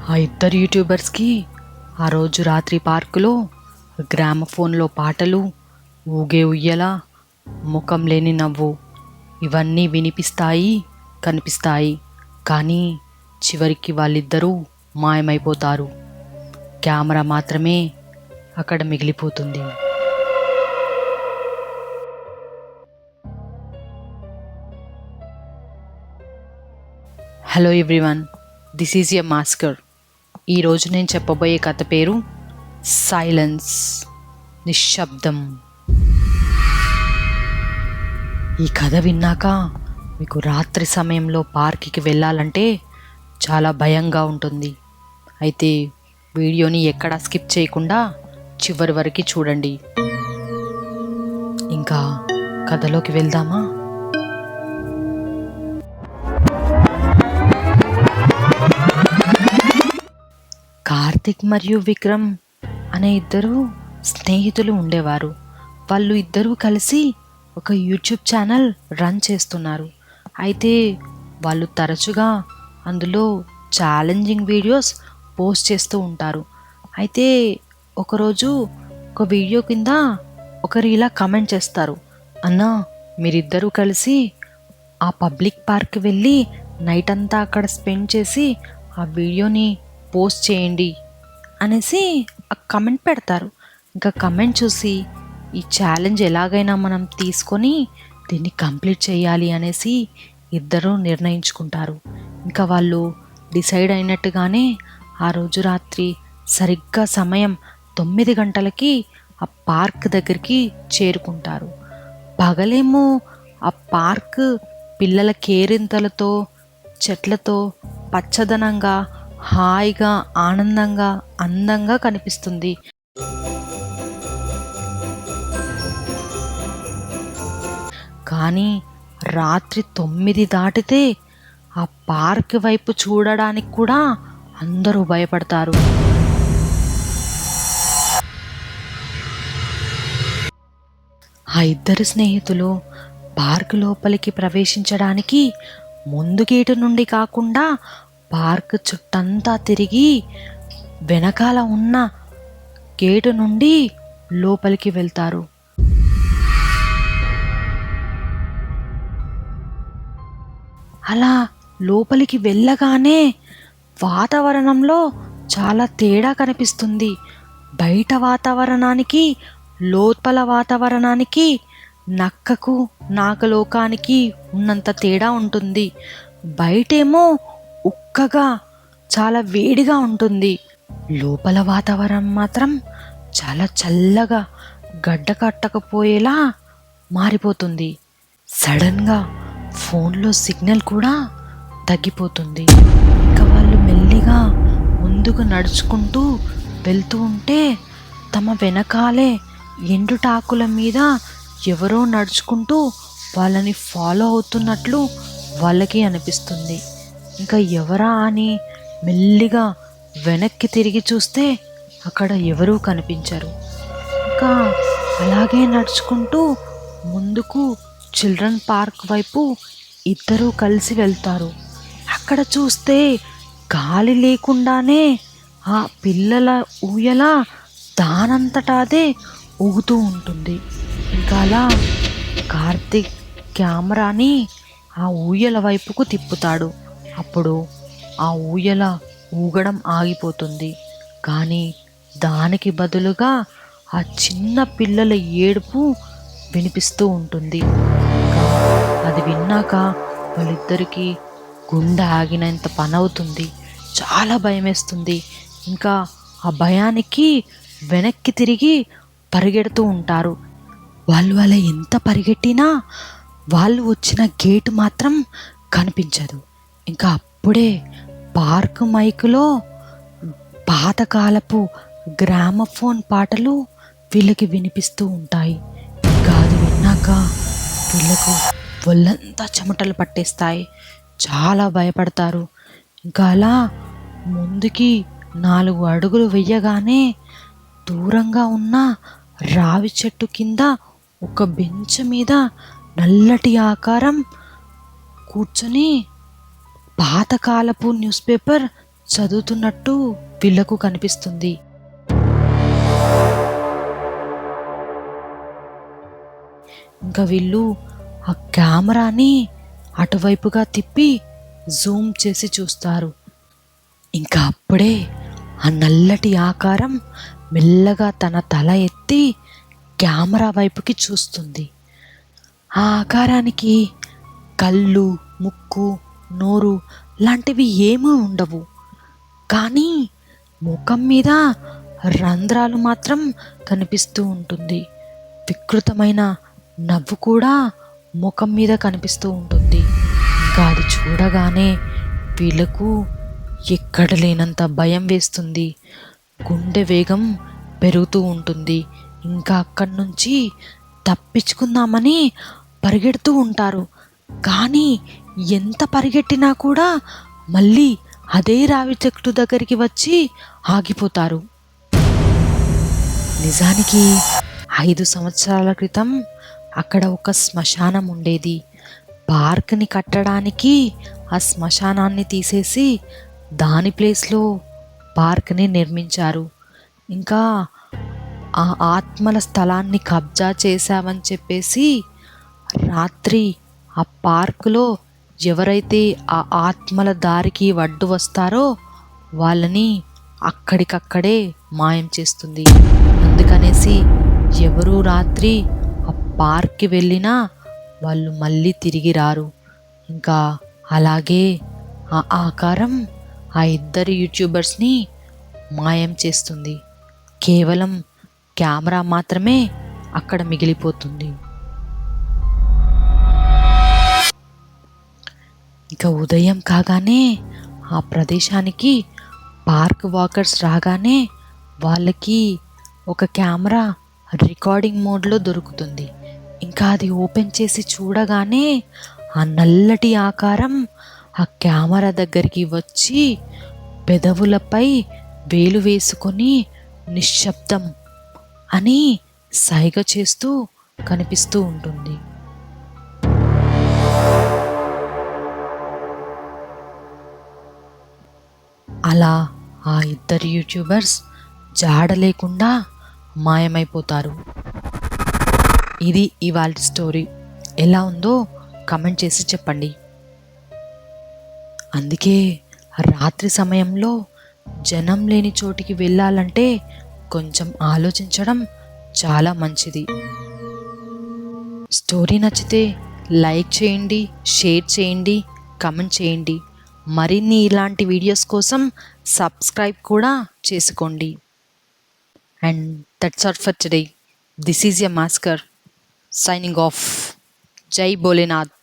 ఆ ఇద్దరు యూట్యూబర్స్కి ఆ రోజు రాత్రి పార్కులో గ్రామఫోన్లో పాటలు, ఊగే ఉయ్యల, ముఖం లేని నవ్వు ఇవన్నీ వినిపిస్తాయి, కనిపిస్తాయి. కానీ చివరికి వాళ్ళిద్దరూ మాయమైపోతారు. కెమెరా మాత్రమే అక్కడ మిగిలిపోతుంది. Hello everyone, this is a మాస్కర్. ఈరోజు నేను చెప్పబోయే కథ పేరు సైలెన్స్, నిశ్శబ్దం. ఈ కథ విన్నాక మీకు రాత్రి సమయంలో పార్క్కి వెళ్ళాలంటే చాలా భయంగా ఉంటుంది. అయితే వీడియోని ఎక్కడా స్కిప్ చేయకుండా చివరి వరకు చూడండి. ఇంకా కథలోకి వెళ్దామా? కార్తిక్ మరియు విక్రమ్ అనే ఇద్దరు స్నేహితులు ఉండేవారు. వాళ్ళు ఇద్దరూ కలిసి ఒక యూట్యూబ్ ఛానల్ రన్ చేస్తున్నారు. అయితే వాళ్ళు తరచుగా అందులో ఛాలెంజింగ్ వీడియోస్ పోస్ట్ చేస్తూ ఉంటారు. అయితే ఒకరోజు ఒక వీడియో కింద ఒకరు ఇలా కమెంట్ చేస్తారు, అన్నా మీరిద్దరూ కలిసి ఆ పబ్లిక్ పార్క్ వెళ్ళి నైట్ అంతా అక్కడ స్పెండ్ చేసి ఆ వీడియోని పోస్ట్ చేయండి అనేసి ఆ కమెంట్ పెడతారు. ఇంకా కమెంట్ చూసి ఈ ఛాలెంజ్ ఎలాగైనా మనం తీసుకొని దీన్ని కంప్లీట్ చేయాలి అనేసి ఇద్దరూ నిర్ణయించుకుంటారు. ఇంకా వాళ్ళు డిసైడ్ అయినట్టుగానే ఆ రోజు రాత్రి సరిగ్గా సమయం 9 గంటలకి ఆ పార్క్ దగ్గరికి చేరుకుంటారు. పగలేమో ఆ పార్క్ పిల్లల కేరింతలతో, చెట్లతో పచ్చదనంగా, హాయిగా, ఆనందంగా, అందంగా కనిపిస్తుంది. కానీ రాత్రి 9 దాటితే ఆ పార్క్ వైపు చూడడానికి కూడా అందరూ భయపడతారు. ఆ ఇద్దరు స్నేహితులు పార్క్ లోపలికి ప్రవేశించడానికి ముందు గేటు నుండి కాకుండా పార్క్ చుట్టంతా తిరిగి వెనకాల ఉన్న గేటు నుండి లోపలికి వెళ్తారు. అలా లోపలికి వెళ్ళగానే వాతావరణంలో చాలా తేడా కనిపిస్తుంది. బయట వాతావరణానికి, లోపల వాతావరణానికి, నక్కకు నాగలోకానికి ఉన్నంత తేడా ఉంటుంది. బయటేమో ఉక్కగా చాలా వేడిగా ఉంటుంది. లోపల వాతావరణం మాత్రం చాలా చల్లగా, గడ్డ కట్టకపోయేలా మారిపోతుంది. సడన్గా ఫోన్లో సిగ్నల్ కూడా తగ్గిపోతుంది. ఇంకా వాళ్ళు మెల్లిగా ముందుకు నడుచుకుంటూ వెళ్తూ ఉంటే తమ వెనకాలే ఎండుటాకుల మీద ఎవరో నడుచుకుంటూ వాళ్ళని ఫాలో అవుతున్నట్లు వాళ్ళకి అనిపిస్తుంది. ఇంకా ఎవరా అని మెల్లిగా వెనక్కి తిరిగి చూస్తే అక్కడ ఎవరూ కనిపించరు. ఇంకా అలాగే నడుచుకుంటూ ముందుకు చిల్డ్రన్ పార్క్ వైపు ఇద్దరూ కలిసి వెళ్తారు. అక్కడ చూస్తే గాలి లేకుండానే ఆ పిల్లల ఊయల దానంతటా అదే ఊగుతూ ఉంటుంది. ఇంకా అలా కార్తిక్ కెమెరాని ఆ ఊయల వైపుకు తిప్పుతాడు. అప్పుడు ఆ ఊయల ఊగడం ఆగిపోతుంది. కానీ దానికి బదులుగా ఆ చిన్న పిల్లల ఏడుపు వినిపిస్తూ ఉంటుంది. అది విన్నాక వాళ్ళిద్దరికీ గుండె ఆగినంత పని అవుతుంది. చాలా భయం వేస్తుంది. ఇంకా ఆ భయానికి వెనక్కి తిరిగి పరిగెడుతూ ఉంటారు. వాళ్ళు అలా ఎంత పరిగెట్టినా వాళ్ళు వచ్చిన గేటు మాత్రం కనిపించదు. ఇంకా అప్పుడే పార్క్ మైకులో పాతకాలపు గ్రామఫోన్ పాటలు వీళ్ళకి వినిపిస్తూ ఉంటాయి. ఇంకా అది విన్నాక వీళ్ళకు ఒళ్ళంతా చెమటలు పట్టేస్తాయి. చాలా భయపడతారు. ఇంకా అలా ముందుకి 4 అడుగులు వెయ్యగానే దూరంగా ఉన్న రావి చెట్టు కింద ఒక బెంచ్ మీద నల్లటి ఆకారం కూర్చొని పాతకాలపు న్యూస్ పేపర్ చదువుతున్నట్టు వీళ్ళకు కనిపిస్తుంది. ఇంకా వీళ్ళు ఆ కెమెరాని అటువైపుగా తిప్పి జూమ్ చేసి చూస్తారు. ఇంకా అప్పుడే ఆ నల్లటి ఆకారం మెల్లగా తన తల ఎత్తి కెమెరా వైపుకి చూస్తుంది. ఆ ఆకారానికి కళ్ళు, ముక్కు, నోరు లాంటివి ఏమీ ఉండవు. కానీ ముఖం మీద రంధ్రాలు మాత్రం కనిపిస్తూ ఉంటుంది. వికృతమైన నవ్వు కూడా ముఖం మీద కనిపిస్తూ ఉంటుంది. ఇంకా అది చూడగానే వీళ్ళకు ఎక్కడ లేనంత భయం వేస్తుంది. గుండె వేగం పెరుగుతూ ఉంటుంది. ఇంకా అక్కడి నుంచి తప్పించుకుందామని పరిగెడుతూ ఉంటారు. కానీ ఎంత పరిగెట్టినా కూడా మళ్ళీ అదే రావి చెట్టు దగ్గరికి వచ్చి ఆగిపోతారు. నిజానికి 5 సంవత్సరాల క్రితం అక్కడ ఒక శ్మశానం ఉండేది. పార్క్ని కట్టడానికి ఆ శ్మశానాన్ని తీసేసి దాని ప్లేస్లో పార్క్ని నిర్మించారు. ఇంకా ఆ ఆత్మల స్థలాన్ని కబ్జా చేశామని చెప్పేసి రాత్రి ఆ పార్కులో ఎవరైతే ఆ ఆత్మల దారికి వడ్డు వస్తారో వాళ్ళని అక్కడికక్కడే మాయం చేస్తుంది. అందుకనేసి ఎవరు రాత్రి ఆ పార్క్కి వెళ్ళినా వాళ్ళు మళ్ళీ తిరిగి రారు. ఇంకా అలాగే ఆ ఆకారం ఆ 2 యూట్యూబర్స్ని మాయం చేస్తుంది. కేవలం కెమెరా మాత్రమే అక్కడ మిగిలిపోతుంది. ఇక ఉదయం కాగానే ఆ ప్రదేశానికి పార్క్ వాకర్స్ రాగానే వాళ్ళకి ఒక కెమెరా రికార్డింగ్ మోడ్లో దొరుకుతుంది. ఇంకా అది ఓపెన్ చేసి చూడగానే ఆ నల్లటి ఆకారం ఆ కెమెరా దగ్గరికి వచ్చి పెదవులపై వేలు వేసుకొని నిశ్శబ్దం అని సైగ చేస్తూ కనిపిస్తూ ఉంటుంది. అలా ఆ 2 యూట్యూబర్స్ జాడ లేకుండా మాయమైపోతారు. ఇది ఇవాల్టి స్టోరీ. ఎలా ఉందో కమెంట్ చేసి చెప్పండి. అందుకే రాత్రి సమయంలో జనం లేని చోటికి వెళ్ళాలంటే కొంచెం ఆలోచించడం చాలా మంచిది. స్టోరీ నచ్చితే లైక్ చేయండి, షేర్ చేయండి, కమెంట్ చేయండి. మరిన్ని ఇలాంటి వీడియోస్ కోసం సబ్స్క్రైబ్ కూడా చేసుకోండి. And that's all for today. This is your మాస్కర్ signing off. Jai Bholenath.